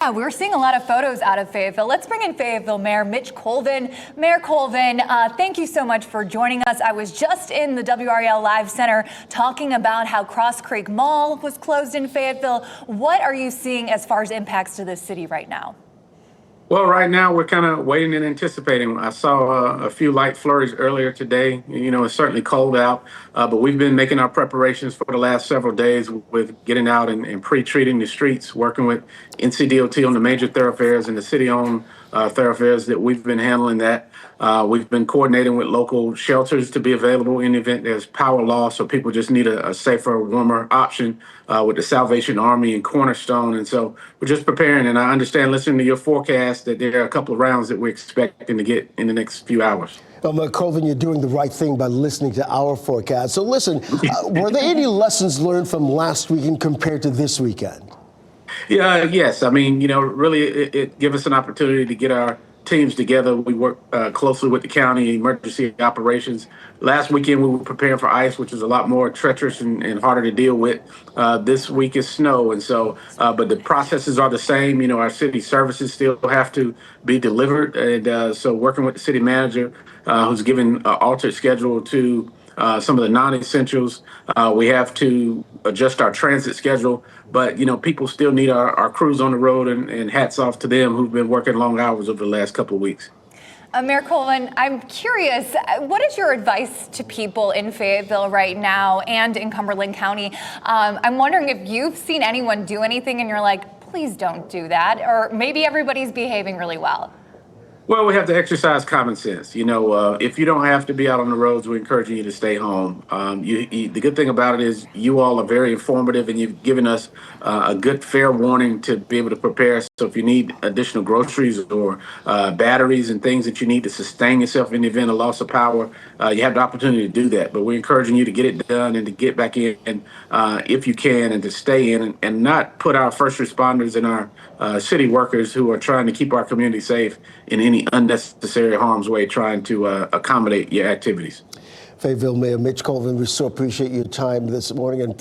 Yeah, we're seeing a lot of photos out of Fayetteville. Let's bring in Fayetteville Mayor Mitch Colvin. Mayor Colvin, thank you so much for joining us. I was just in the WREL Live Center talking about how Cross Creek Mall was closed in Fayetteville. What are you seeing as far as impacts to this city right now? Well, right now we're kind of waiting and anticipating. I saw a few light flurries earlier today. It's certainly cold out, but we've been making our preparations for the last several days with getting out and pre-treating the streets, working with NCDOT on the major thoroughfares and the city-owned thoroughfares that we've been handling that. We've been coordinating with local shelters to be available in the event there's power loss, so people just need a safer, warmer option with the Salvation Army and Cornerstone. And so we're just preparing. And I understand, listening to your forecast, that there are a couple of rounds that we're expecting to get in the next few hours. Well, Colvin, you're doing the right thing by listening to our forecast. So listen, were there any lessons learned from last weekend compared to this weekend? Yeah, yes. I mean, really it gave us an opportunity to get our teams together. We work closely with the county emergency operations. Last weekend, we were preparing for ice, which is a lot more treacherous and harder to deal with. This week is snow. And so, but the processes are the same. Our city services still have to be delivered. And so working with the city manager, who's given an altered schedule to some of the non-essentials. We have to adjust our transit schedule, but people still need our crews on the road, and hats off to them who've been working long hours over the last couple of weeks. Mayor Colvin, I'm curious, what is your advice to people in Fayetteville right now and in Cumberland County? I'm wondering if you've seen anyone do anything and you're like, please don't do that, or maybe everybody's behaving really well. Well, we have to exercise common sense. If you don't have to be out on the roads, we're encouraging you to stay home. The good thing about it is you all are very informative, and you've given us a good, fair warning to be able to prepare. So if you need additional groceries or batteries and things that you need to sustain yourself in the event of loss of power, you have the opportunity to do that. But we're encouraging you to get it done and to get back in if you can, and to stay in and not put our first responders and our city workers who are trying to keep our community safe in any unnecessary harm's way, trying to accommodate your activities. Fayetteville Mayor Mitch Colvin, we so appreciate your time this morning. And